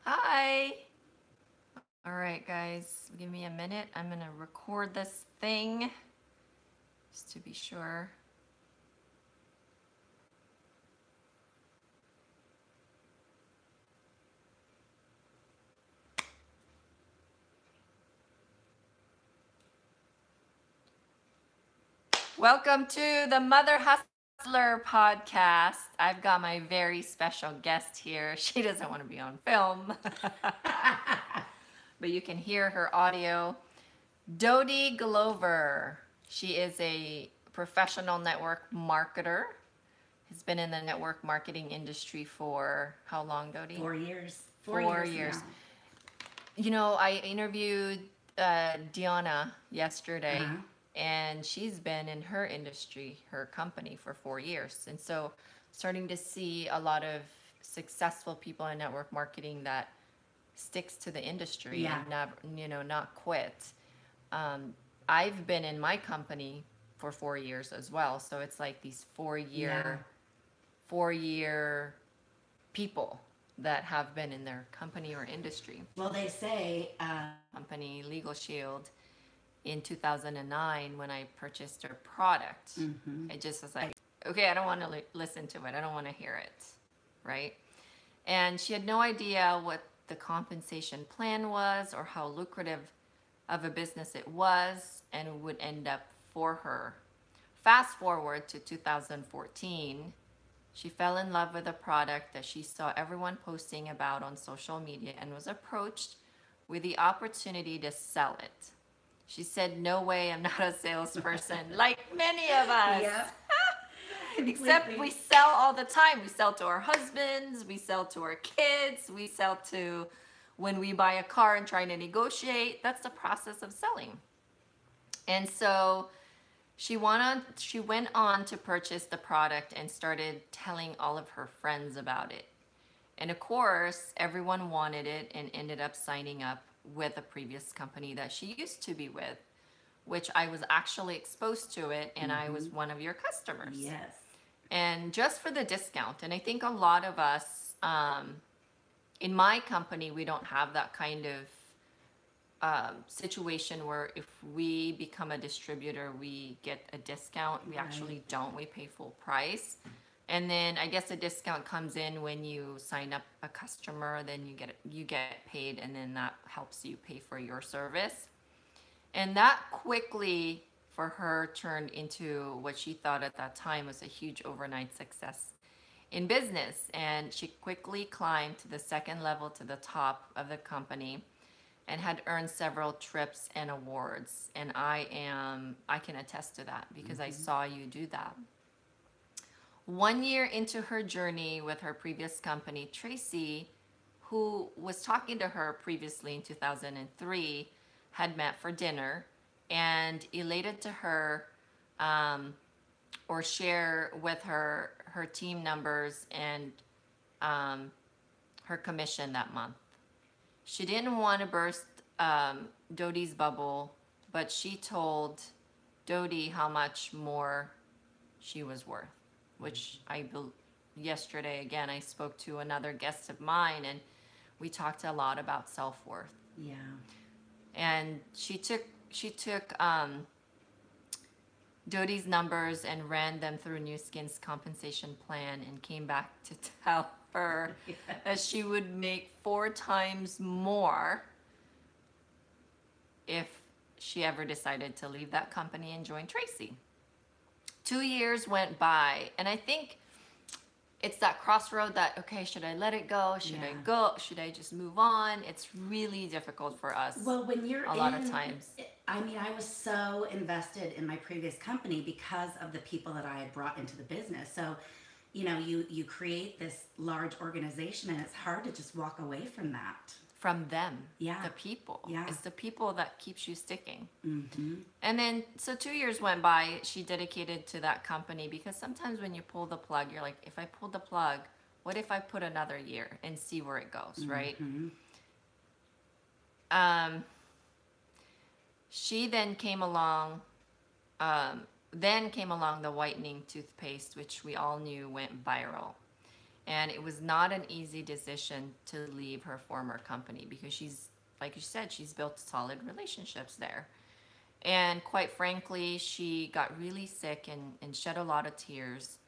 Hi. All right, guys, give me a minute. I'm going to record this thing just to be sure. Welcome to the Mother Hustler podcast. I've got my very special guest here. She doesn't want to be on film, but you can hear her audio. Dodie Glover. She is a professional network marketer. Has been in the network marketing industry for how long, Dodie? 4 years. 4 years. Now. You know, I interviewed Deanna yesterday, and she's been in her industry, her company, for 4 years. And so, starting to see a lot of successful people in network marketing that sticks to the industry and not quit. I've been in my company for 4 years as well, so it's like these 4 year people that have been in their company or industry. Well, they say company Legal Shield in 2009 when I purchased their product. It just was like, okay, I don't want to listen to it. I don't want to hear it, right? And she had no idea what the compensation plan was or how lucrative of a business it was and would end up for her. Fast forward to 2014, she fell in love with a product that she saw everyone posting about on social media and was approached with the opportunity to sell it. She said, no way, I'm not a salesperson, like many of us. Yep. Except we sell all the time. We sell to our husbands, we sell to our kids, we sell to when we buy a car and try to negotiate. That's the process of selling. And so she went on to purchase the product and started telling all of her friends about it. And of course, everyone wanted it and ended up signing up with a previous company that she used to be with, which I was actually exposed to it, and I was one of your customers. Yes. And just for the discount. And I think a lot of us, in my company, we don't have that kind of situation where if we become a distributor, we get a discount. We actually don't. We pay full price. And then I guess a discount comes in when you sign up a customer, then you get paid, and then that helps you pay for your service. And that quickly for her turned into what she thought at that time was a huge overnight success in business. And she quickly climbed to the second level, to the top of the company, and had earned several trips and awards. And I can attest to that because I saw you do that. 1 year into her journey with her previous company, Traci, who was talking to her previously in 2003, had met for dinner and elated to her or share with her team numbers and her commission that month. She didn't want to burst Dodie's bubble, but she told Dodie how much more she was worth, which yesterday, again, I spoke to another guest of mine, and we talked a lot about self-worth. Yeah. And she took Dodie's numbers and ran them through New Skin's compensation plan and came back to tell her that she would make 4 times more if she ever decided to leave that company and join Traci. 2 years went by, and I think it's that crossroad that, okay, should I let it go? Should I go? Should I just move on? It's really difficult for us. Well, when you're a lot of times. I mean, I was so invested in my previous company because of the people that I had brought into the business. So, you know, you create this large organization, and it's hard to just walk away from that. From them, Yeah. the people. Yeah. It's the people that keeps you sticking. And then, so 2 years went by, she dedicated to that company, because sometimes when you pull the plug, you're like, if I pull the plug, what if I put another year and see where it goes, right? She then came along the whitening toothpaste, which we all knew went viral. And it was not an easy decision to leave her former company because she's, like you said, she's built solid relationships there. And quite frankly, she got really sick and shed a lot of tears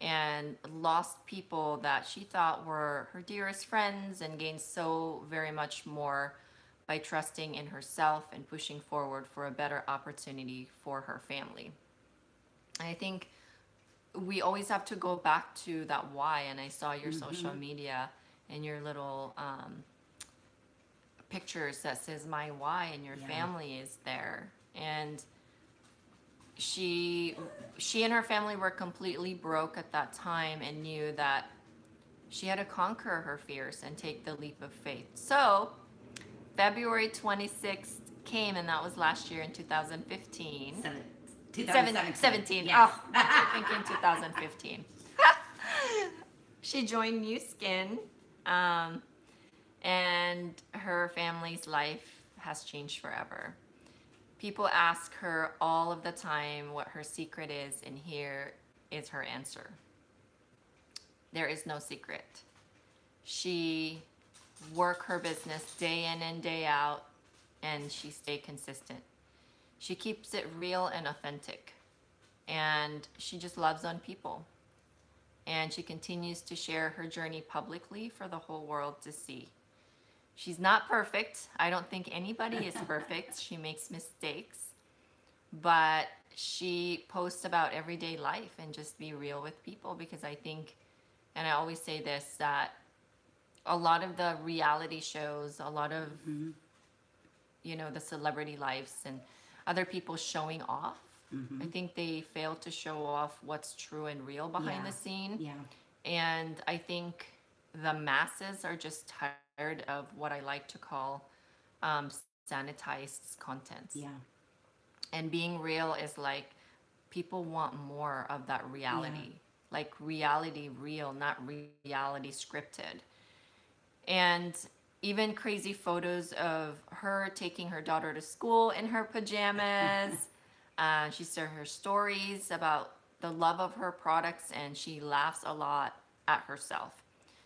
and lost people that she thought were her dearest friends and gained so very much more by trusting in herself and pushing forward for a better opportunity for her family. And I think we always have to go back to that why. And I saw your social media and your little pictures that says my why, and your family is there. And she and her family were completely broke at that time and knew that she had to conquer her fears and take the leap of faith. So February 26th came, and that was last year in 2015. 2017. Yes. Oh, I'm thinking 2015. She joined New Skin, and her family's life has changed forever. People ask her all of the time what her secret is, and here is her answer. There is no secret. She work her business day in and day out, and she stay consistent. She keeps it real and authentic, and she just loves on people. And she continues to share her journey publicly for the whole world to see. She's not perfect. I don't think anybody is perfect. She makes mistakes, but she posts about everyday life and just be real with people, because I think, and I always say this, that a lot of the reality shows, a lot of, the celebrity lives and other people showing off, I think they fail to show off what's true and real behind the scene. Yeah. And I think the masses are just tired of what I like to call sanitized content. Yeah. And being real is like, people want more of that reality. Like reality real, not reality scripted. And even crazy photos of her taking her daughter to school in her pajamas. She shares her stories about the love of her products, and she laughs a lot at herself.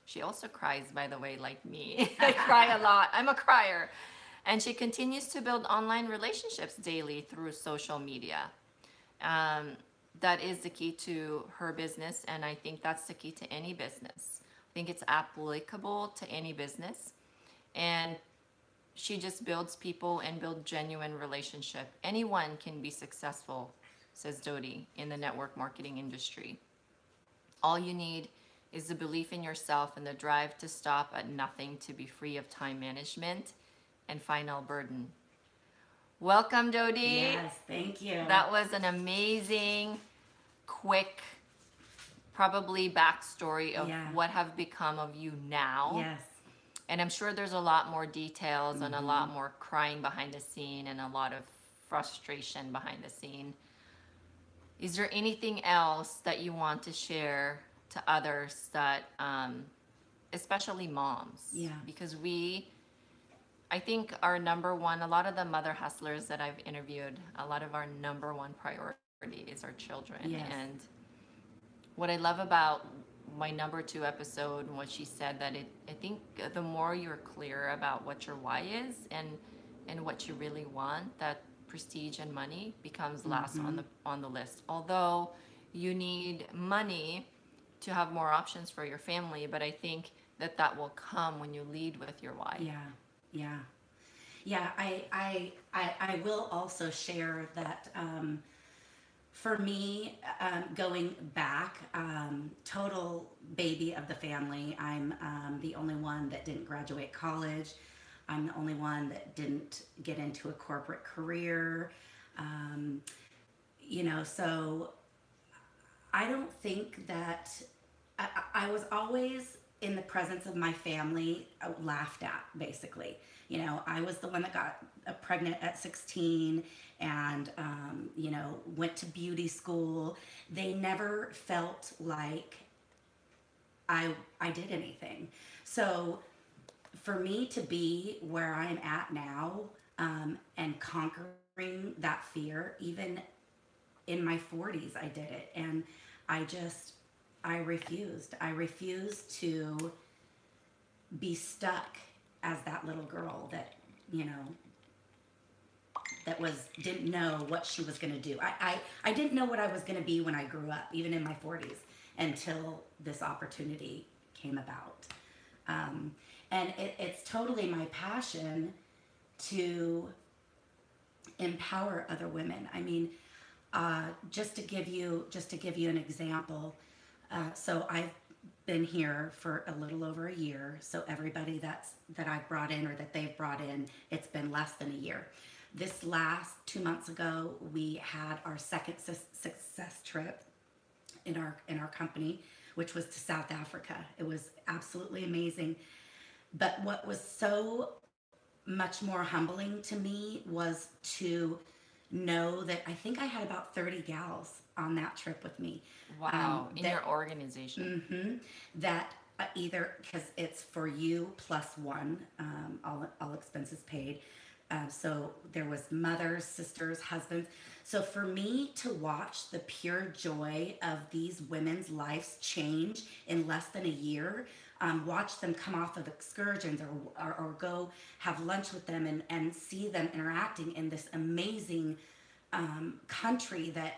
She also cries, by the way, like me. I cry a lot. I'm a crier. And she continues to build online relationships daily through social media. That is the key to her business, and I think that's the key to any business. I think it's applicable to any business. And she just builds people and build genuine relationship. Anyone can be successful, says Dodie, in the network marketing industry. All you need is the belief in yourself and the drive to stop at nothing to be free of time management and final burden. Welcome, Dodie. Yes, thank you. That was an amazing, quick, probably backstory of what have become of you now. Yes. And I'm sure there's a lot more details and a lot more crying behind the scene and a lot of frustration behind the scene. Is there anything else that you want to share to others that, especially moms? Yeah. Because I think our number one, a lot of the mother hustlers that I've interviewed, a lot of our number one priority is our children. Yes. And what I love about my number 2 episode and what she said, that I think the more you're clear about what your why is and what you really want, that prestige and money becomes last on the list. Although you need money to have more options for your family, but I think that will come when you lead with your why. Yeah. I will also share that for me, going back, total baby of the family. I'm the only one that didn't graduate college. I'm the only one that didn't get into a corporate career. So I don't think that I was always in the presence of my family, laughed at, basically. I was the one that got pregnant at 16 and, went to beauty school. They never felt like I did anything. So for me to be where I'm at now, and conquering that fear, even in my 40s, I did it. And I refused to be stuck as that little girl that, you know, that was didn't know what she was going to do. I didn't know what I was going to be when I grew up, even in my 40s, until this opportunity came about. And it's totally my passion to empower other women. I mean, just to give you an example, so I've been here for a little over a year. So everybody that I've brought in or that they've brought in, it's been less than a year. This last 2 months ago, we had our second success trip in our company, which was to South Africa. It was absolutely amazing. But what was so much more humbling to me was to know that I think I had about 30 gals on that trip with me. Wow, in your organization. That either, because it's for you plus one, all expenses paid. So there was mothers, sisters, husbands. So for me to watch the pure joy of these women's lives change in less than a year, watch them come off of excursions or go have lunch with them and see them interacting in this amazing country that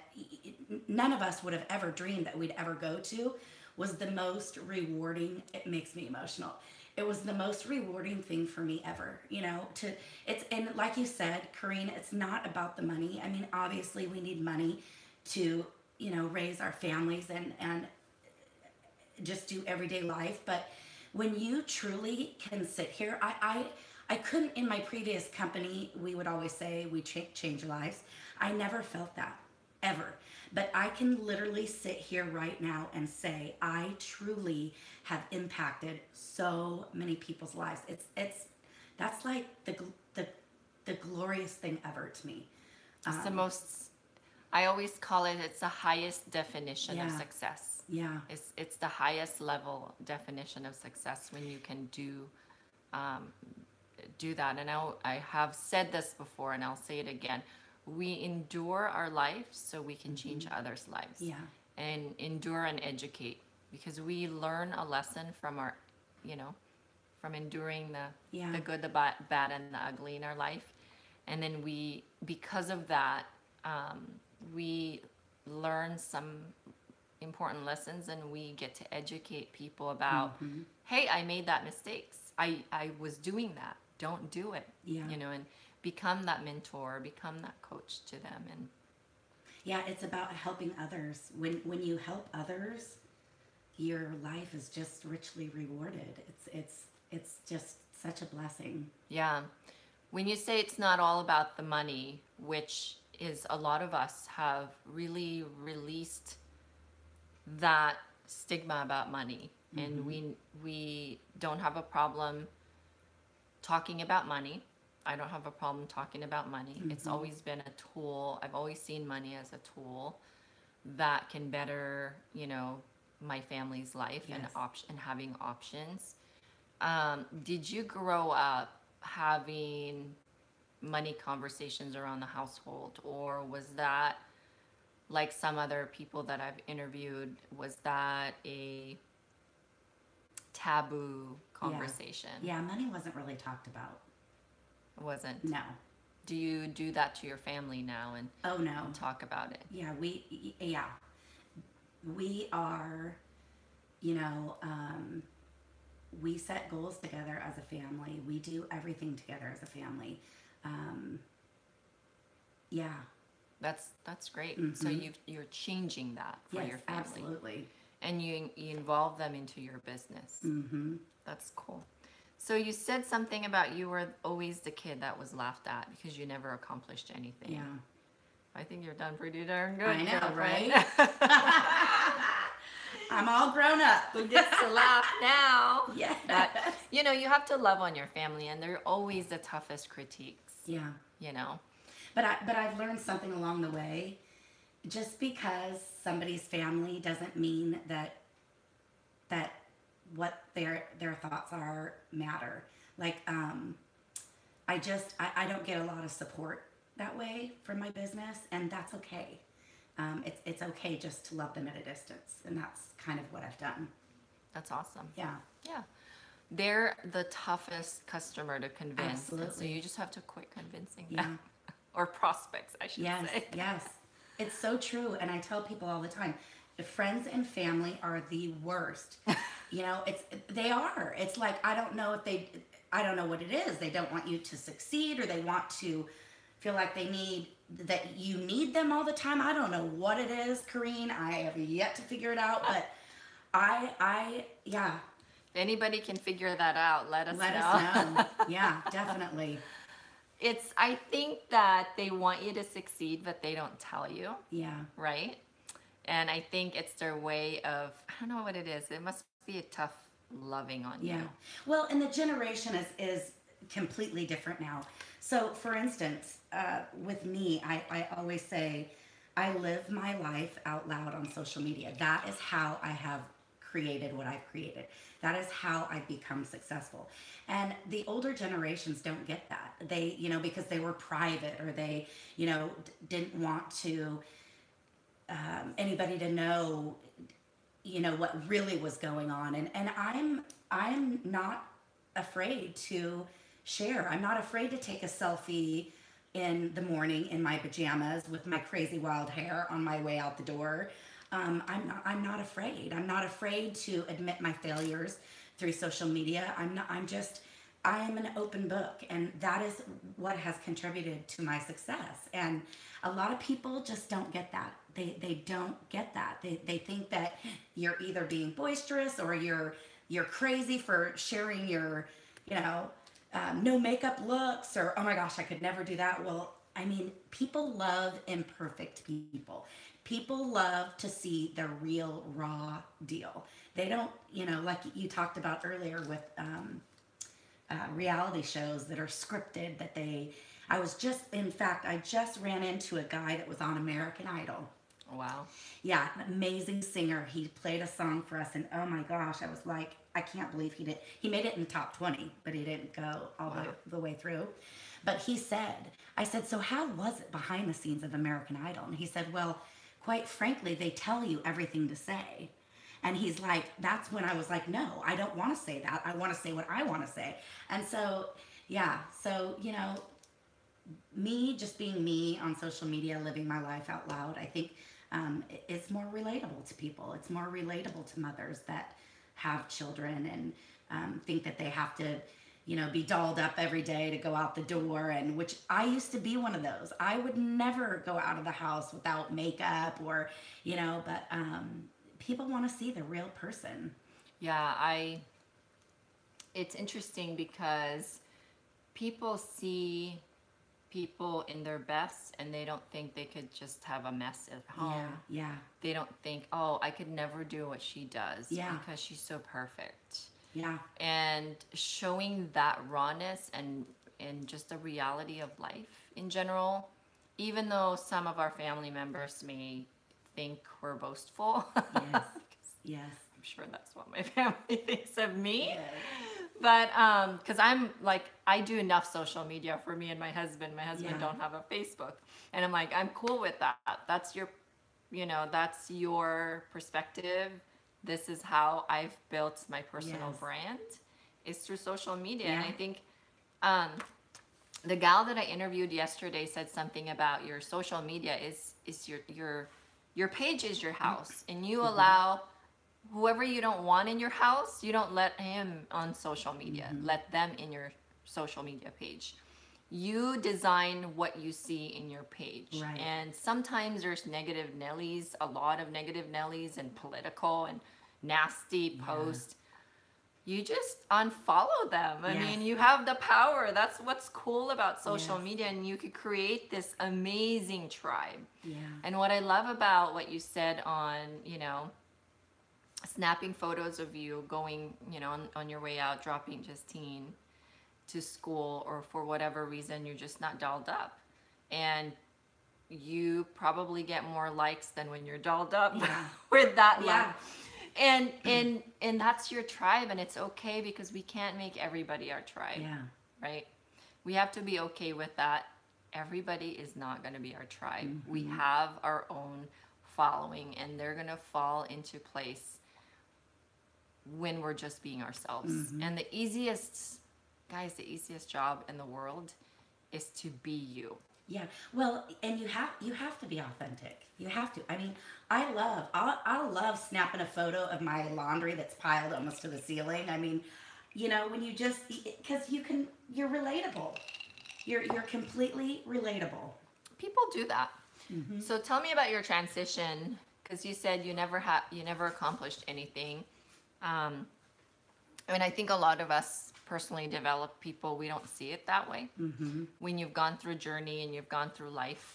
none of us would have ever dreamed that we'd ever go to, was the most rewarding. It makes me emotional. It was the most rewarding thing for me ever, you know, and like you said, Corrine, it's not about the money. I mean, obviously we need money to, you know, raise our families and just do everyday life. But when you truly can sit here, I couldn't, in my previous company, we would always say we change lives. I never felt that, ever. But I can literally sit here right now and say I truly have impacted so many people's lives. That's like the glorious thing ever to me. It's the most, I always call it, it's the highest definition of Yeah. success. Yeah. It's the highest level definition of success when you can do that. And I have said this before, and I'll say it again. We endure our life so we can change others' lives. Yeah. And endure and educate, because we learn a lesson from our, you know, from enduring Yeah. the good, the bad, and the ugly in our life. And then we, because of that, we learn some important lessons, and we get to educate people about, hey, I made that mistakes. I was doing that. Don't do it. Yeah. You know, and become that mentor, become that coach to them. And Yeah, it's about helping others. When you help others, your life is just richly rewarded. It's just such a blessing. yeah, when you say it's not all about the money, which is a lot of us have really released that stigma about money, and we don't have a problem talking about money. I don't have a problem talking about money. It's always been a tool. I've always seen money as a tool that can better, you know, my family's life. Yes. And having options. Did you grow up having money conversations around the household, or was that, like some other people that I've interviewed, was that a taboo conversation? Yeah, money wasn't really talked about. It wasn't. No. Do you do that to your family now and Oh no. talk about it? Yeah, we are, you know, we set goals together as a family. We do everything together as a family. Yeah. That's great. So you're changing that for Yes, your family. absolutely. And you involve them into your business. That's cool. So you said something about you were always the kid that was laughed at because you never accomplished anything. Yeah. I think you're done pretty darn good. I know, girlfriend. right? I'm all grown up. Who gets to laugh now? Yeah. That, you know, you have to love on your family, and they're always the toughest critiques. Yeah. You know. But I've learned something along the way. Just because somebody's family doesn't mean that what their thoughts are matter. Like I don't get a lot of support that way from my business, and that's okay. it's okay just to love them at a distance, and that's kind of what I've done. That's awesome. Yeah, Yeah. They're the toughest customer to convince. And so absolutely. you just have to quit convincing Yeah. them. Or prospects, I should Yes, say. yes. It's so true. And I tell people all the time, the friends and family are the worst. You know, they are. It's like I don't know what it is. They don't want you to succeed, or they want to feel like that you need them all the time. I don't know what it is, Kareen. I have yet to figure it out, but yeah, If anybody can figure that out, let us let us know. know. Yeah, definitely. I think that they want you to succeed, but they don't tell you, Yeah. right? And I think it's their way of, I don't know what it is. It must be a tough loving on Yeah. you. Well, and the generation is completely different now. So, for instance, with me, I always say I live my life out loud on social media. That is how I have created what I've created. That is how I've become successful. And the older generations don't get that. They, because they were private, or they, didn't want to anybody to know, what really was going on. And I'm not afraid to share. I'm not afraid to take a selfie in the morning in my pajamas with my crazy wild hair on my way out the door. I'm not afraid. I'm not afraid to admit my failures through social media. I am an open book, and that is what has contributed to my success. And a lot of people just don't get that. They don't get that. They think that you're either being boisterous, or you're crazy for sharing your, no makeup looks, or oh my gosh, I could never do that. Well, I mean, people love imperfect people. People love to see the real raw deal. They don't, like you talked about earlier with reality shows that are scripted, in fact, I just ran into a guy that was on American Idol. Wow. Yeah, an amazing singer. He played a song for us, and oh my gosh, I was like, I can't believe he did. He made it in the top 20, but he didn't go all the way through. But I said, so how was it behind the scenes of American Idol? And he said, well, quite frankly, they tell you everything to say. And he's like, that's when I was like, no, I don't want to say that. I want to say what I want to say. And so, yeah, so, me just being me on social media, living my life out loud, I think it's more relatable to people. It's more relatable to mothers that have children and think that they have to, be dolled up every day to go out the door. And which I used to be one of those. I would never go out of the house without makeup or, but people want to see the real person. Yeah, it's interesting because people see people in their best, and they don't think they could just have a mess at home. Yeah. They don't think, oh, I could never do what she does because she's so perfect. Yeah. And showing that rawness and just the reality of life in general, even though some of our family members may think we're boastful. Yes. Yes. I'm sure that's what my family thinks of me. Yes. But because I'm like, I do enough social media for me and my husband. My husband don't have a Facebook, and I'm like, I'm cool with that. That's that's your perspective. This is how I've built my personal brand, is through social media. And I think the gal that I interviewed yesterday said something about your social media is your page is your house, and you allow whoever you don't want in your house, you don't let him on social media. Let them in your social media page. You design what you see in your page. Right. And sometimes there's negative Nellies, a lot of negative Nellies, and political and nasty posts. You just unfollow them. I mean, you have the power. That's what's cool about social media, and you could create this amazing tribe. Yeah. And what I love about what you said on, snapping photos of you going, on your way out, dropping Justine to school, or for whatever reason, you're just not dolled up. And you probably get more likes than when you're dolled up with that life. And that's your tribe, and it's okay, because we can't make everybody our tribe. Yeah. Right? We have to be okay with that. Everybody is not going to be our tribe. We have our own following, and they're going to fall into place when we're just being ourselves. Mm-hmm. And the easiest, guys, the easiest job in the world is to be you. Yeah. Well, and you have to be authentic. You have to. I mean, I love snapping a photo of my laundry that's piled almost to the ceiling. I mean, when you just, because you're relatable. You're completely relatable. People do that. Mm-hmm. So tell me about your transition, because you said you never accomplished anything. I mean, I think a lot of us personally developed people, we don't see it that way. Mm-hmm. When you've gone through a journey and you've gone through life,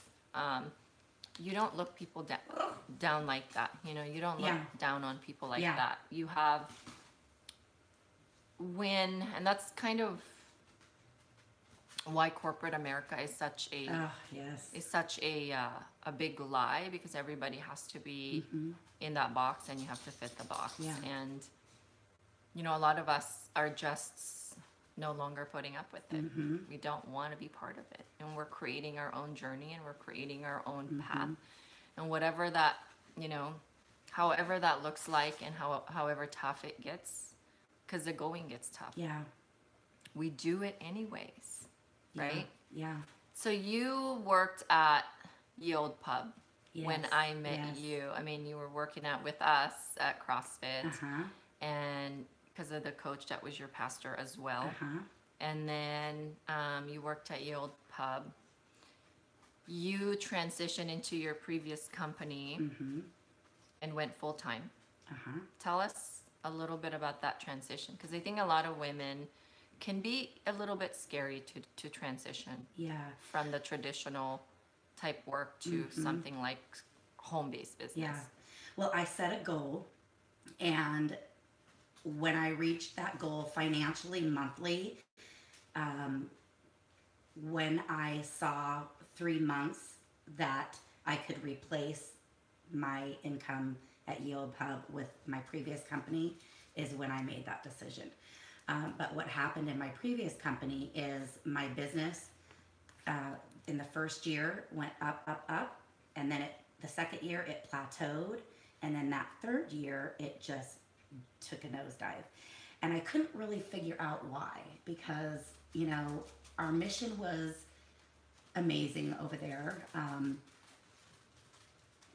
you don't look people down like that. You don't look down on people like that. You have and that's kind of why corporate America is such a a big lie, because everybody has to be in that box and you have to fit the box. Yeah. And a lot of us are just no longer putting up with it. Mm-hmm. We don't want to be part of it, and we're creating our own journey and we're creating our own path, and whatever that however that looks like, and however tough it gets, because the going gets tough. Yeah. We do it anyways, right? Yeah. So you worked at Yield Pub when Yes, I met yes. you. I mean, you were working out with us at CrossFit, Uh-huh. and because of the coach that was your pastor as well. Uh-huh. And then you worked at Yield Pub. You transitioned into your previous company Mm-hmm. and went full time. Uh-huh. Tell us a little bit about that transition, because I think a lot of women can be a little bit scary to transition Yeah. from the traditional type work to something like home-based business. Yeah. Well, I set a goal, and when I reached that goal financially, monthly, when I saw 3 months that I could replace my income at Yield Pub with my previous company, is when I made that decision. But what happened in my previous company is my business in the first year went up, up, up, and then the second year it plateaued, and then that third year it just took a nosedive. And I couldn't really figure out why, because our mission was amazing over there.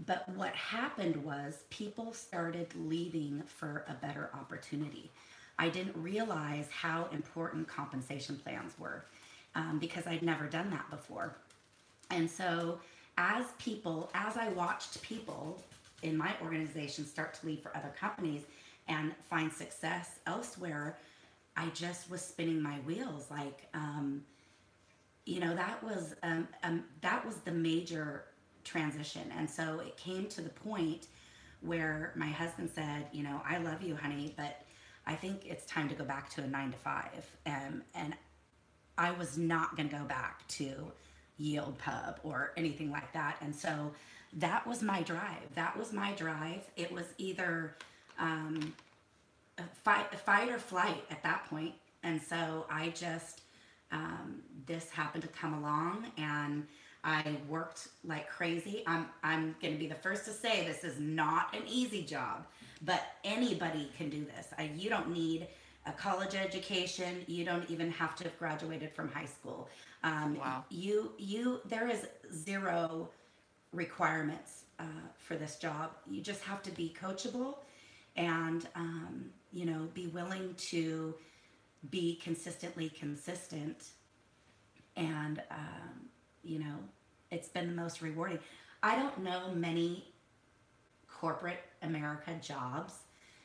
But what happened was people started leaving for a better opportunity. I didn't realize how important compensation plans were, because I'd never done that before. And so as I watched people in my organization start to leave for other companies and find success elsewhere, I just was spinning my wheels. Like, that was the major transition. And so it came to the point where my husband said, I love you, honey, but I think it's time to go back to a 9-to-5. And I was not going to go back to Yield Pub or anything like that. And so that was my drive. It was either fight or flight at that point. And so I just, this happened to come along, and I worked like crazy. I'm going to be the first to say this is not an easy job, but anybody can do this. You don't need a college education. You don't even have to have graduated from high school. Wow. There is zero requirements for this job. You just have to be coachable, and be willing to be consistently consistent. And it's been the most rewarding. I don't know many corporate America jobs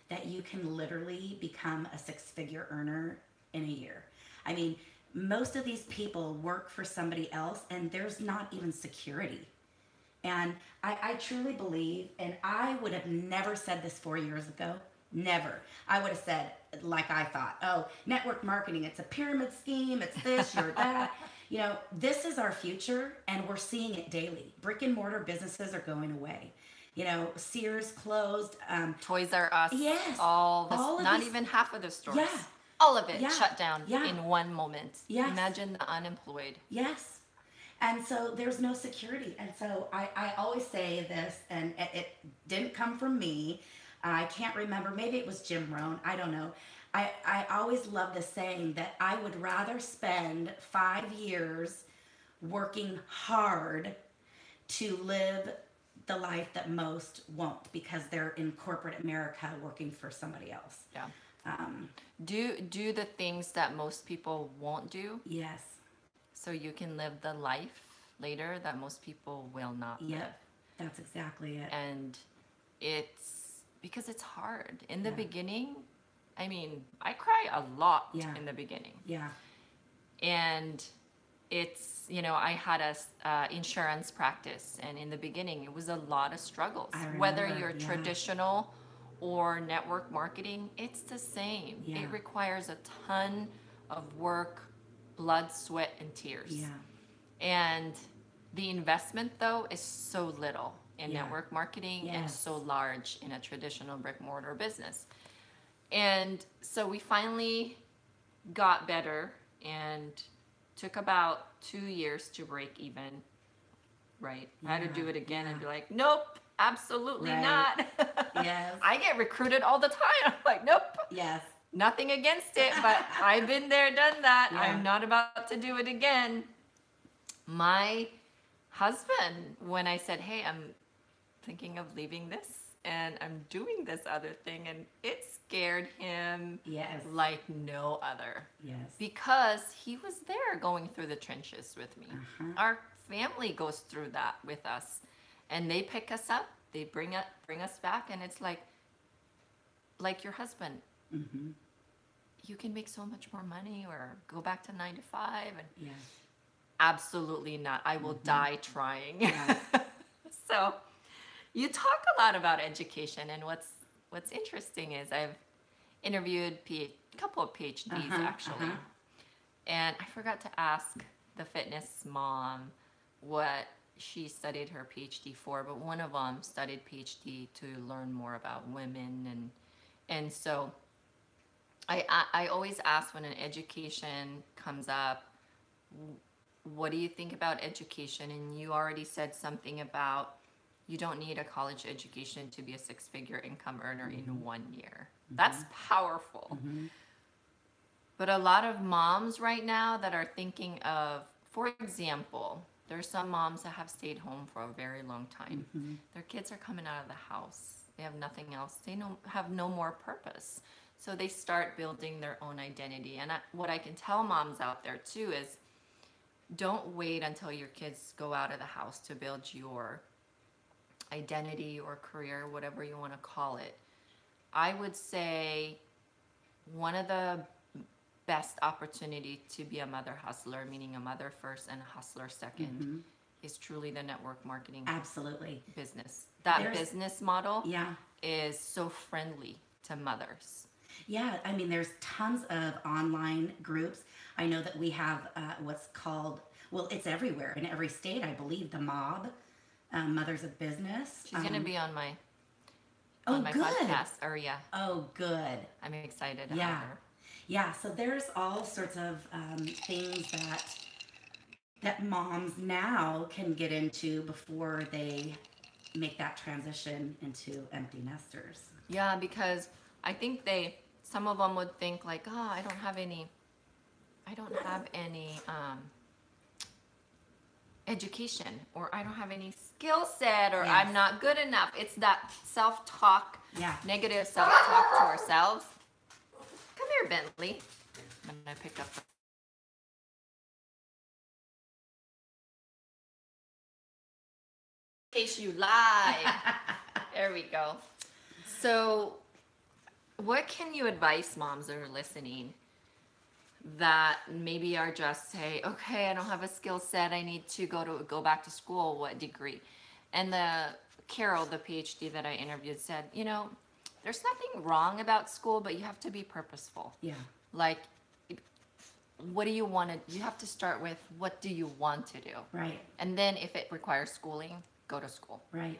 that you can literally become a 6-figure earner in a year. I mean, most of these people work for somebody else, and there's not even security. And I truly believe, and I would have never said this 4 years ago, never. I would have said, like I thought, oh, network marketing, it's a pyramid scheme, it's this, you're that. This is our future, and we're seeing it daily. Brick and mortar businesses are going away. Sears closed. Toys R Us. Yes. All not these, even half of the stores. Yeah. All of it Yeah. shut down Yeah. in one moment. Yes. Imagine the unemployed. Yes. And so there's no security. And so I always say this, and it didn't come from me. I can't remember. Maybe it was Jim Rohn. I don't know. I always love the saying that I would rather spend 5 years working hard to live the life that most won't because they're in corporate America working for somebody else. Yeah. Um, Do the things that most people won't do, yes. so you can live the life later that most people will not live. Yep. That's exactly it. And it's because it's hard in the Yeah. beginning. I mean, I cry a lot Yeah. in the beginning. Yeah. And it's, I had a insurance practice, and in the beginning it was a lot of struggles. I Whether remember, you're yeah. traditional or network marketing, it's the same. Yeah. It requires a ton of work, blood, sweat, and tears. Yeah. And the investment, though, is so little in Yeah. network marketing and Yes. so large in a traditional brick mortar business. And so we finally got better, and took about 2 years to break even. Right? I had to do it again and be like, nope, absolutely Right. not. Yes. I get recruited all the time. I'm like, nope. Yes. Nothing against it, but I've been there, done that. Yeah. I'm not about to do it again. My husband, when I said, hey, I'm thinking of leaving this and I'm doing this other thing, and it scared him Yes. like no other. Yes. Because he was there going through the trenches with me. Uh-huh. Our family goes through that with us, and they pick us up, they bring us back, and it's like your husband. Mm-hmm. You can make so much more money or go back to 9 to 5, and Yeah. absolutely not. I will die trying. Yeah. So you talk a lot about education, and what's interesting is I've interviewed a couple of PhDs actually. And I forgot to ask the fitness mom what she studied her PhD for, but one of them studied PhD to learn more about women, and so I always ask when an education comes up, what do you think about education? And you already said something about you don't need a college education to be a six-figure income earner in 1 year. That's powerful. But a lot of moms right now that are thinking of, for example, there's some moms that have stayed home for a very long time. Their kids are coming out of the house. They have nothing else. They have no more purpose. So they start building their own identity. And what I can tell moms out there too is, don't wait until your kids go out of the house to build your identity or career, whatever you want to call it. I would say one of the best opportunity to be a mother hustler, meaning a mother first and a hustler second, is truly the network marketing Absolutely. business. That There's- business model Yeah. is so friendly to mothers. Yeah, I mean, there's tons of online groups. I know that we have what's called, well, it's everywhere in every state, I believe, the Mob, Mothers of Business. She's going to be on my Oh, my good. podcast. Or yeah, Oh, good. I'm excited to Yeah. have her. Yeah, so there's all sorts of things that moms now can get into before they make that transition into empty nesters. Yeah, because I think some of them would think like, oh, I don't have any education, or I don't have any skill set, or Yes. I'm not good enough. It's that self-talk, Yeah. negative self-talk to ourselves. Come here, Bentley. I'm gonna pick up. In case you live. There we go. So, what can you advise moms that are listening that maybe are just say, okay, I don't have a skill set, I need to go back to school, what degree? And Carol, the PhD that I interviewed, said, there's nothing wrong about school, but you have to be purposeful. Yeah. Like, what do you want to, you have to start with, what do you want to do? Right. And then if it requires schooling, go to school. Right.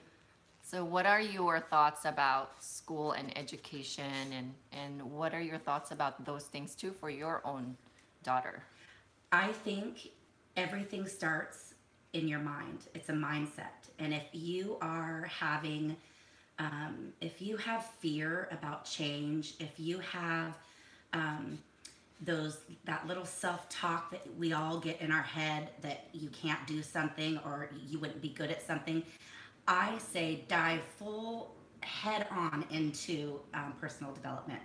So what are your thoughts about school and education, and what are your thoughts about those things too for your own daughter? I think everything starts in your mind. It's a mindset. And if you are having, if you have fear about change, if you have um, that little self-talk that we all get in our head that you can't do something or you wouldn't be good at something, I say dive full head on into personal development.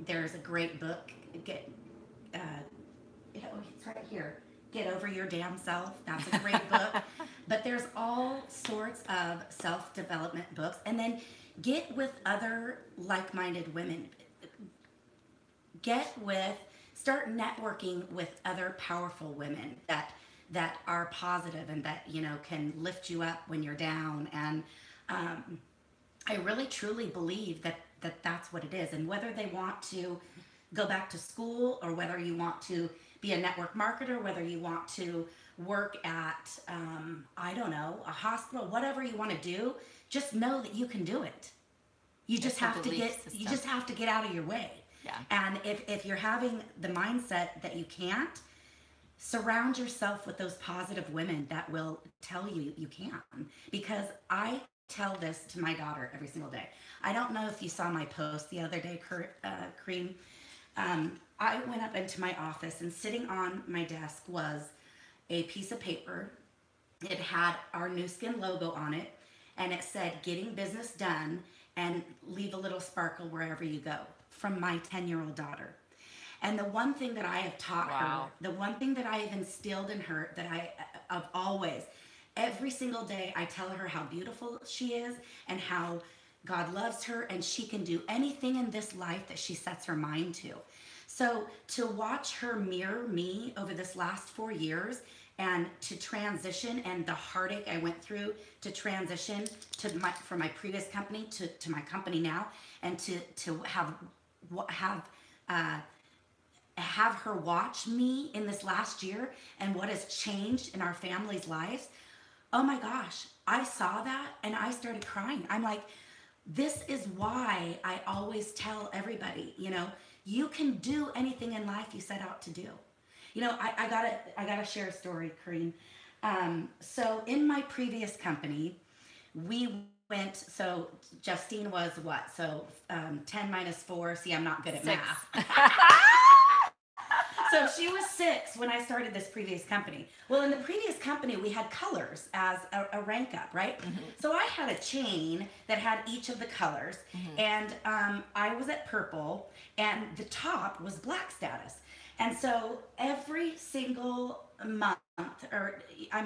There's a great book. Uh, it's right here. Get Over Your Damn Self. That's a great book. But there's all sorts of self-development books, and then get with other like-minded women. Start networking with other powerful women that are positive and that can lift you up when you're down. And I really truly believe that's what it is. And whether they want to go back to school or whether you want to be a network marketer, whether you want to work at I don't know, a hospital, whatever you want to do, just know that you can do it. You just have to get out of your way. Yeah. And if you're having the mindset that you can't, surround yourself with those positive women that will tell you you can. Because I tell this to my daughter every single day. I don't know if you saw my post the other day, Cream. I went up into my office, and sitting on my desk was a piece of paper. It had our Nu Skin logo on it, and it said, "Getting business done and leave a little sparkle wherever you go," from my 10-year-old daughter. And the one thing that I have taught her, the one thing that I have instilled in her, that I've always, every single day, I tell her how beautiful she is and how God loves her and she can do anything in this life that she sets her mind to. So to watch her mirror me over this last 4 years and to transition, and the heartache I went through to transition from my previous company to my company now, and to have her watch me in this last year and what has changed in our family's lives. Oh my gosh, I saw that and I started crying. I'm like, this is why I always tell everybody, you can do anything in life you set out to do. I gotta share a story, Corinne. So in my previous company, we went, so Justine was what? So 10 minus 4. See, I'm not good at 6. math. So she was 6 when I started this previous company. Well, in the previous company, we had colors as a rank up, right? Mm-hmm. So I had a chain that had each of the colors, mm-hmm. and I was at purple, and the top was black status. And so every single month,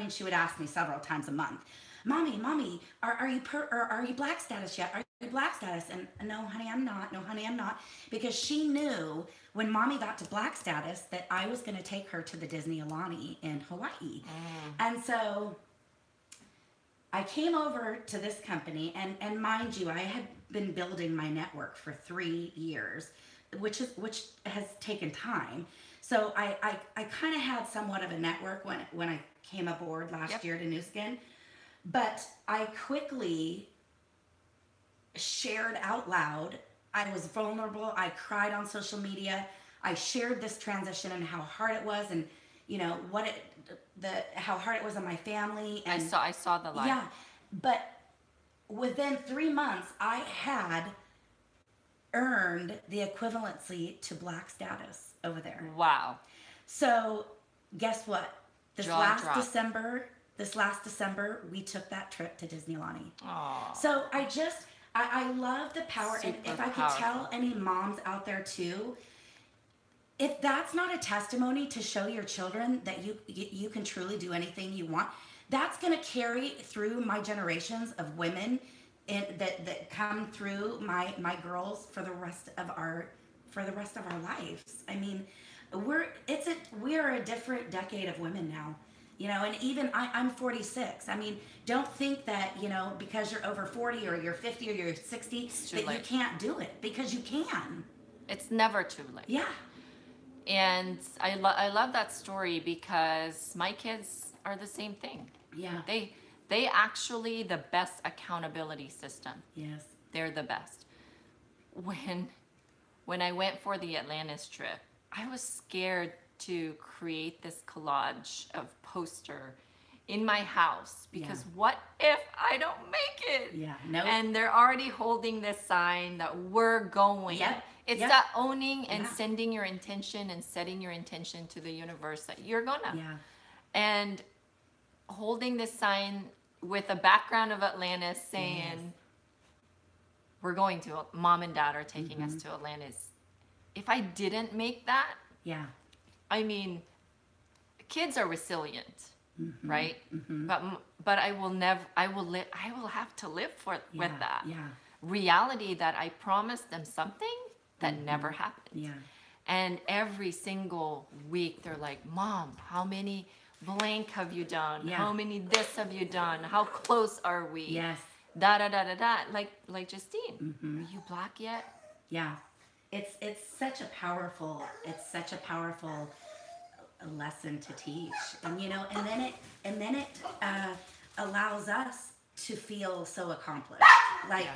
she would ask me several times a month, Mommy, are you black status yet? Are you black status? And no, honey, I'm not. No, honey, I'm not. Because she knew when Mommy got to black status that I was going to take her to the Disney Alani in Hawaii. Mm. And so I came over to this company, and mind you, I had been building my network for 3 years, which has taken time. So I kind of had somewhat of a network when I came aboard last year to Nu Skin. But I quickly shared out loud. I was vulnerable. I cried on social media. I shared this transition and how hard it was, and how hard it was on my family. And I saw the live. Yeah, but within 3 months, I had earned the equivalency to black status over there. Wow. So guess what? This Jaw last drop. December, we took that trip to Disney Alani. Aww. So I love the power. Super and if I could tell any moms out there too, if that's not a testimony to show your children that you can truly do anything you want, that's going to carry through my generations of women that come through my girls for the rest of our lives. I mean, we are a different decade of women now. And even I'm 46. I mean, don't think that, because you're over 40 or you're 50 or you're 60 that you can't do it, because you can. It's never too late. Yeah. And I love that story because my kids are the same thing. Yeah. They actually the best accountability system. Yes. They're the best. When I went for the Atlantis trip, I was scared to create this collage of poster in my house because Yeah. what if I don't make it? Yeah. No. And they're already holding this sign that we're going. Yep. It's Yep. that owning and Yeah. sending your intention and setting your intention to the universe that you're gonna. Yeah. And holding this sign with a background of Atlantis saying, Yes. we're going to, mom and dad are taking us to Atlantis. If I didn't make that, Yeah. I mean, kids are resilient, right? Mm-hmm. But I will never, I will have to live with that Yeah. reality that I promised them something that never happened. Yeah. And every single week they're like, Mom, how many blank have you done? Yeah. How many this have you done? How close are we? Yes. Da da da da da. Like Justine, are you black yet? Yeah. It's such a powerful lesson to teach. And you know, and then it allows us to feel so accomplished. Like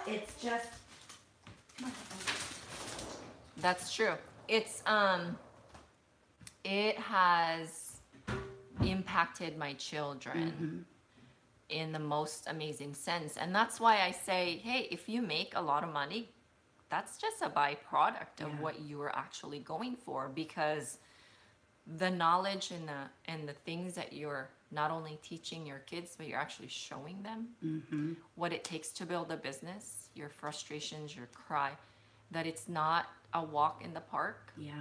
it's just That's true. It's it has impacted my children in the most amazing sense. And that's why I say, hey, if you make a lot of money, that's just a byproduct of what you are actually going for, because the knowledge and the things that you're not only teaching your kids, but you're actually showing them what it takes to build a business, your frustrations, your cry, that it's not a walk in the park. Yeah.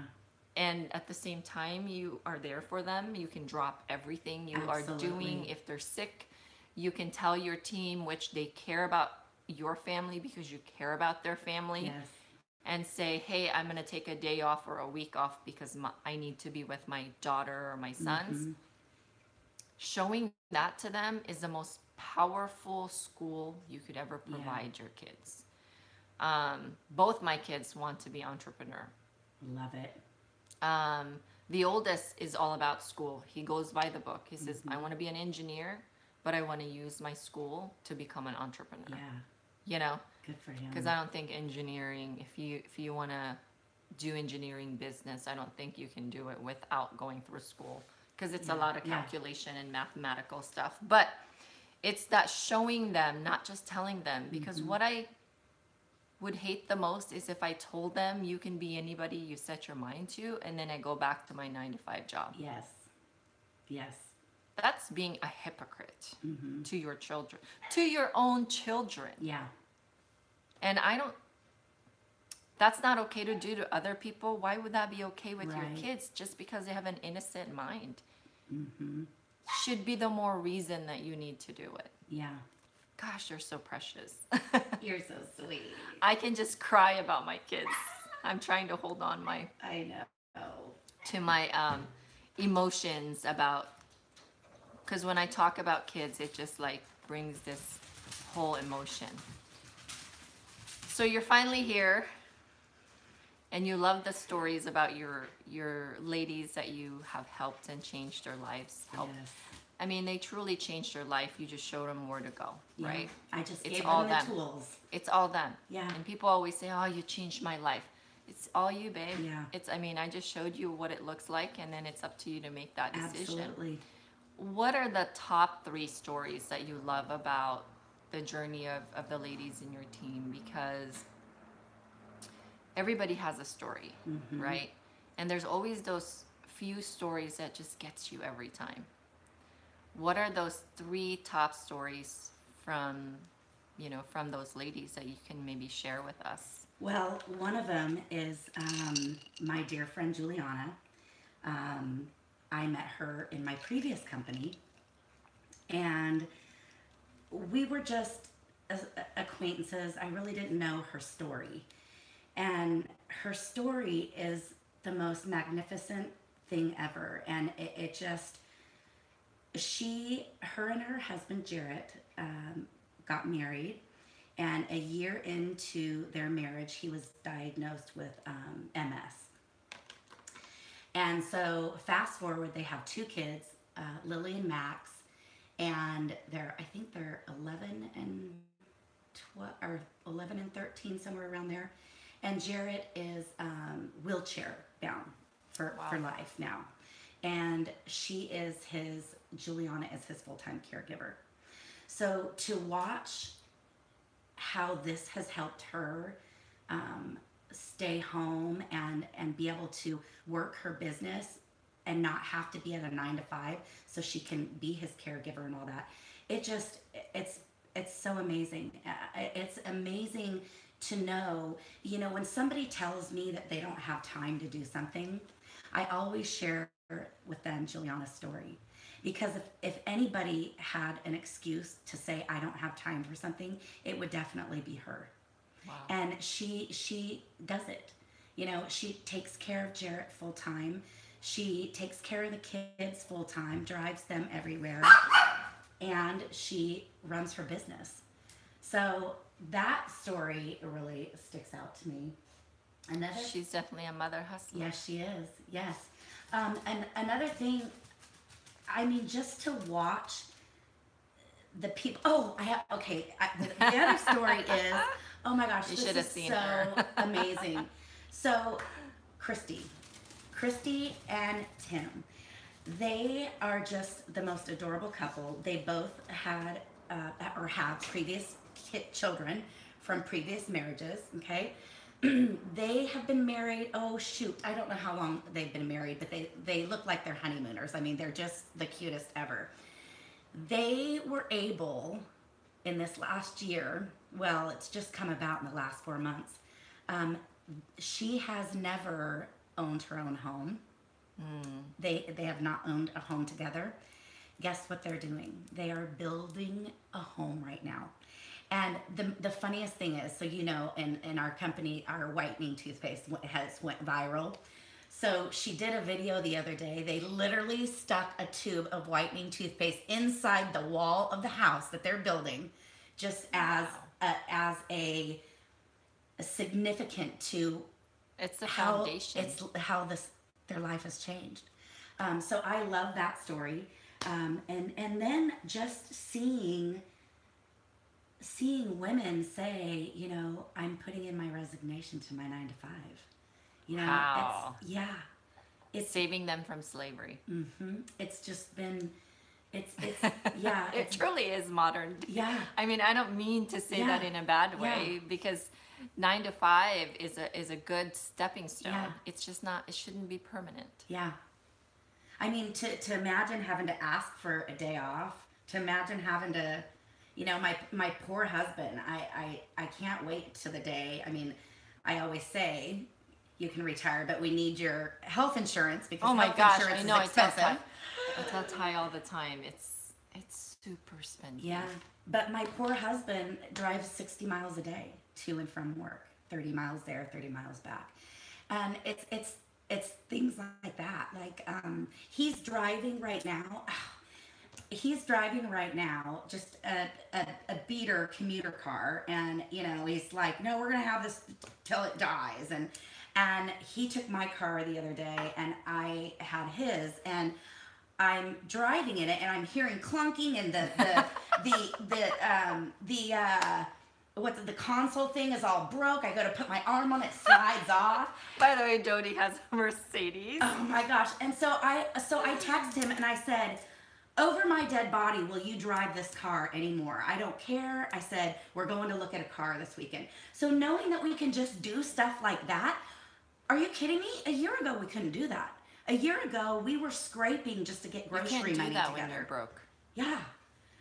And at the same time, you are there for them. You can drop everything you are doing. If they're sick, you can tell your team, which they care about your family because you care about their family. Yes. And say, hey, I'm going to take a day off or a week off because I need to be with my daughter or my sons. Showing that to them is the most powerful school you could ever provide your kids. Both my kids want to be entrepreneur. Love it. The oldest is all about school. He goes by the book. He says, I want to be an engineer, but I want to use my school to become an entrepreneur. Yeah. You know? Good for him. Because I don't think engineering, if you want to do engineering business, I don't think you can do it without going through school, because it's a lot of calculation and mathematical stuff. But it's that showing them, not just telling them, because what I would hate the most is if I told them you can be anybody you set your mind to, and then I go back to my 9-to-5 job. Yes. Yes. That's being a hypocrite to your children, to your own children. Yeah. And that's not okay to do to other people. Why would that be okay with your kids just because they have an innocent mind? Should be the more reason that you need to do it. Yeah. Gosh, they're so precious. You're so sweet. I can just cry about my kids. I'm trying to hold on I know. to my emotions about, because when I talk about kids, it just like brings this whole emotion. So you're finally here, and you love the stories about your ladies that you have helped and changed their lives. Yes. I mean, they truly changed their life. You just showed them where to go, right? I just It's gave all them them. the tools. It's all them. Yeah. And people always say, "Oh, you changed my life." It's all you, babe. Yeah. I mean, I just showed you what it looks like, and then it's up to you to make that decision. Absolutely. What are the top 3 stories that you love about the journey of the ladies in your team? Because everybody has a story, right? And there's always those few stories that just gets you every time. What are those 3 top stories from those ladies that you can maybe share with us? Well, one of them is my dear friend Juliana. I met her in my previous company, and we were just acquaintances. I really didn't know her story. And her story is the most magnificent thing ever. And it just, her and her husband, Jarrett, got married. And a year into their marriage, he was diagnosed with MS. And so fast forward, they have 2 kids, Lily and Max. And I think they're 11 and 12, or 11 and 13, somewhere around there. And Jarrett is wheelchair bound for life now. and Juliana is his full-time caregiver. So to watch how this has helped her um, stay home and be able to work her business and not have to be at a 9 to 5 so she can be his caregiver and all that. It just it's it's so amazing. It's amazing to know, when somebody tells me that they don't have time to do something, I always share with them Juliana's story. Because if anybody had an excuse to say I don't have time for something, it would definitely be her. Wow. And she does it. She takes care of Jarrett full time. She takes care of the kids full time, drives them everywhere, and she runs her business. So that story really sticks out to me. Another, She's definitely a mother hustler. yes, she is. Yes. And another thing, I mean, just to watch the people. Oh, I have. Okay. The other story is. Oh my gosh, You this should is have seen so her. amazing. So, Christy, Christy and Tim, they are just the most adorable couple. They both had or have previous children from previous marriages. Okay. They have been married. Oh shoot, I don't know how long they've been married, but they look like they're honeymooners. I mean, they're just the cutest ever. They were able in this last year. Well, it's just come about in the last 4 months. Um, she has never owned her own home. They have not owned a home together. Guess what they're doing? They are building a home right now. And the funniest thing is, so in our company, our whitening toothpaste has went viral. So she did a video the other day. They literally stuck a tube of whitening toothpaste inside the wall of the house that they're building, just as a significant to It's the how foundation. how their life has changed. So I love that story, and then just seeing women say, I'm putting in my resignation to my 9 to 5. Wow. It's Saving them from slavery. it's just been, it's yeah, It truly is modern. yeah, I mean, I don't mean to say that Yeah. in a bad Yeah. way, because 9 to 5 is a good stepping stone. Yeah. It's just not. It shouldn't be permanent. yeah. I mean, to imagine having to ask for a day off, to imagine having to, my poor husband. I can't wait to the day. I mean, I always say, you can retire, but we need your health insurance because Oh my health gosh! insurance I know. is expensive. I tell Ty all the time. It's super spendy. Yeah, but my poor husband drives 60 miles a day to and from work, 30 miles there, 30 miles back, and it's things like that. Like he's driving right now. He's driving right now, just a beater commuter car, and he's like, no, we're gonna have this till it dies, and he took my car the other day, and I had his, and I'm driving in it, and I'm hearing clunking, and the console thing is all broke. I go to put my arm on it, slides off. By the way, Dodie has a Mercedes. Oh my gosh! And so I texted him and I said, over my dead body, will you drive this car anymore? I don't care. I said, we're going to look at a car this weekend. So knowing that we can just do stuff like that, are you kidding me? A year ago, we couldn't do that. A year ago, we were scraping just to get You grocery can't do money that together. when you're broke. Yeah.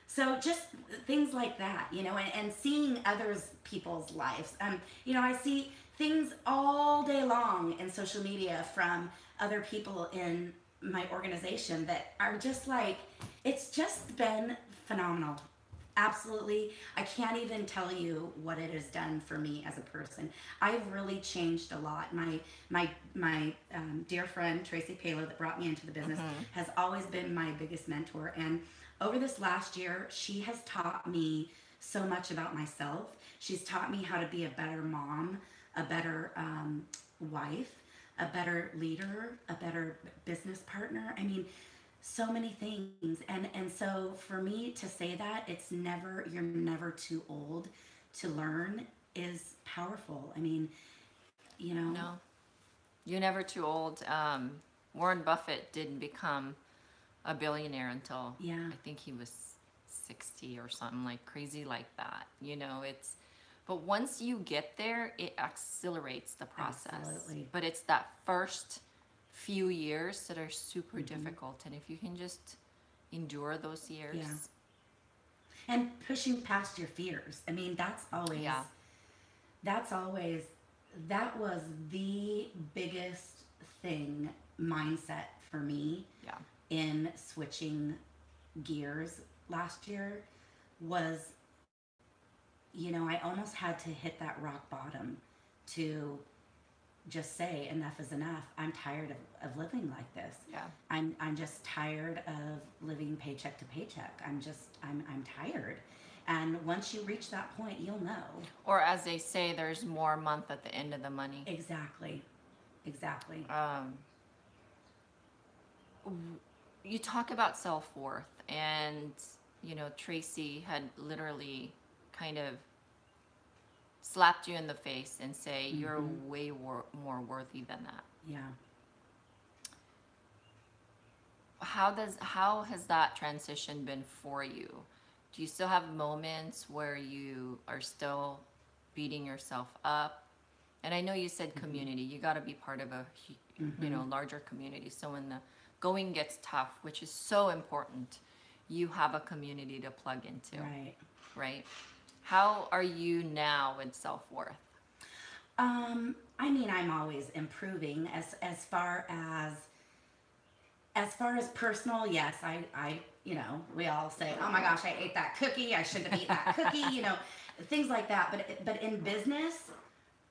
So just things like that, and seeing others people's lives. I see things all day long in social media from other people in my organization that are just like, it's just been phenomenal. Absolutely. I can't even tell you what it has done for me as a person. I've really changed a lot. My dear friend Traci Palo, that brought me into the business, has always been my biggest mentor, and over this last year, she has taught me so much about myself. She's taught me how to be a better mom, a better wife, a better leader, a better business partner. I mean, so many things. And so for me to say that you're never too old to learn is powerful. I mean, No, you're never too old. Warren Buffett didn't become a billionaire until Yeah. I think he was 60 or something like crazy like that. But once you get there, it accelerates the process. Absolutely. But it's that first few years that are super difficult. And if you can just endure those years. Yeah. And pushing past your fears. I mean, Yeah. that was the biggest thing, mindset for me Yeah. in switching gears last year was, I almost had to hit that rock bottom to just say enough is enough. I'm tired of living like this. Yeah. I'm just tired of living paycheck to paycheck. I'm tired. And once you reach that point, you'll know. Or as they say, there's more month at the end of the money. Exactly. You talk about self-worth, and Traci had literally kind of slapped you in the face and say you're way more worthy than that. Yeah. How has that transition been for you? Do you still have moments where you are still beating yourself up? And I know you said community. You got to be part of a larger community. So when the going gets tough, which is so important, you have a community to plug into. Right? How are you now with self-worth? I mean, I'm always improving as far as personal. Yes, I we all say, oh my gosh, I ate that cookie, I shouldn't have eaten that cookie, things like that. But in business,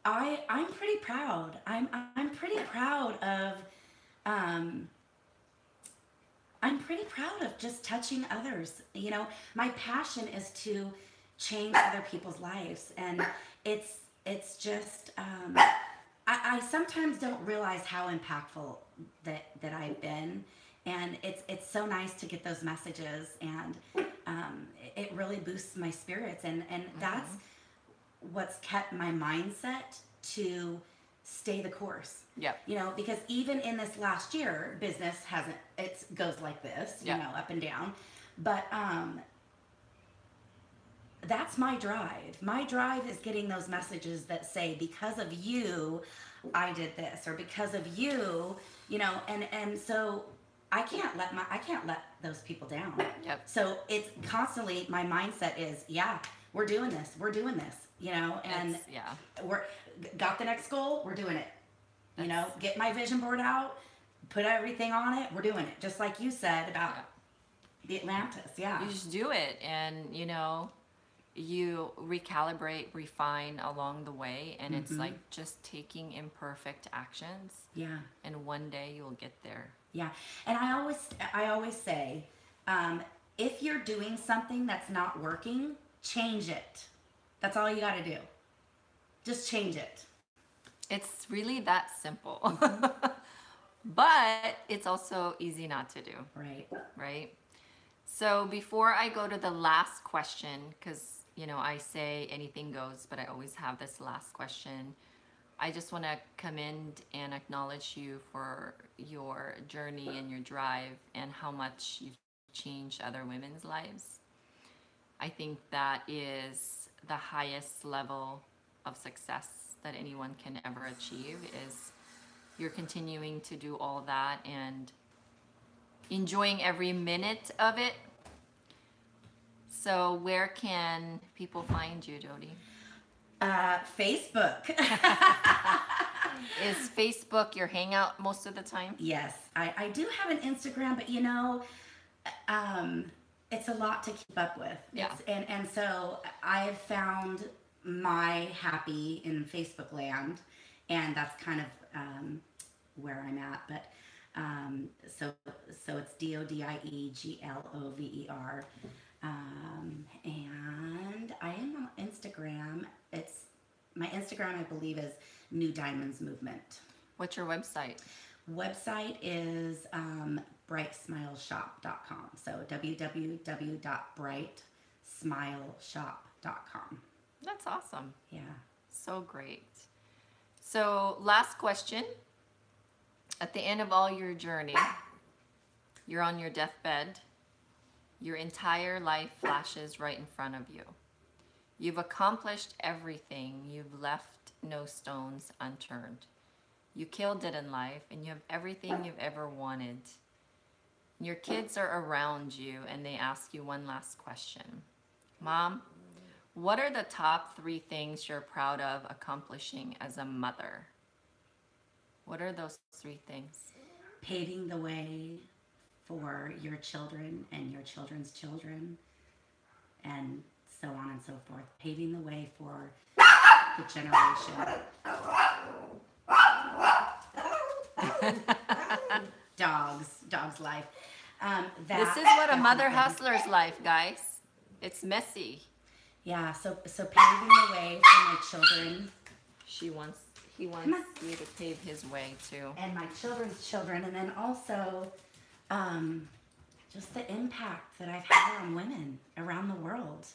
I'm pretty proud. I'm pretty proud of I'm pretty proud of just touching others. My passion is to change other people's lives, and it's just I sometimes don't realize how impactful that I've been, and it's so nice to get those messages, and it really boosts my spirits, and that's what's kept my mindset to stay the course. Yep. Because even in this last year, business it goes like this, up and down, but that's my drive. My drive is getting those messages that say, because of you, I did this, or because of you, and so I can't let those people down. Yep. So it's constantly, my mindset is, we're doing this, and we're got the next goal, we're doing it. Get my vision board out, put everything on it, we're doing it. Just like you said about the Atlantis. Yeah. You just do it, and you recalibrate, refine along the way, and it's like just taking imperfect actions. Yeah. And one day you'll get there. Yeah. And I always say, if you're doing something that's not working, change it. That's all you got to do. Just change it. It's really that simple. But it's also easy not to do. Right? So before I go to the last question, because I say anything goes, but I always have this last question. I just want to commend and acknowledge you for your journey and your drive and how much you've changed other women's lives. I think that is the highest level of success that anyone can ever achieve, is you're continuing to do all that and enjoying every minute of it. So where can people find you, Dodie? Facebook. Is Facebook your hangout most of the time? Yes, I do have an Instagram, but it's a lot to keep up with. Yeah. And so I've found my happy in Facebook land, and that's kind of where I'm at. But so it's DODIEGLOVER. And I am on Instagram. My Instagram, I believe, is New Diamonds Movement. What's your website? Website is brightsmileshop.com. So www.brightsmileshop.com. That's awesome. Yeah. So great. So last question. At the end of all your journey, you're on your deathbed. Your entire life flashes right in front of you. You've accomplished everything. You've left no stones unturned. You killed it in life, and you have everything you've ever wanted. Your kids are around you, and they ask you one last question. Mom, what are the top 3 things you're proud of accomplishing as a mother? What are those 3 things? Paving the way for your children and your children's children, and so on and so forth. Paving the way for the generation. Dog's life. This is what a mother hustler's life, guys. It's messy. Yeah, so paving the way for my children. He wants you to pave his way too. And my children's children, and then also just the impact that I've had on women around the world.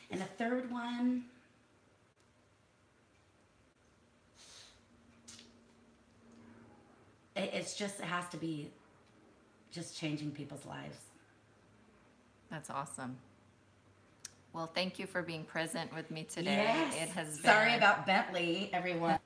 And the third one, it has to be just changing people's lives. That's awesome. Well, thank you for being present with me today. Yes. It has been. Sorry about Bentley, everyone.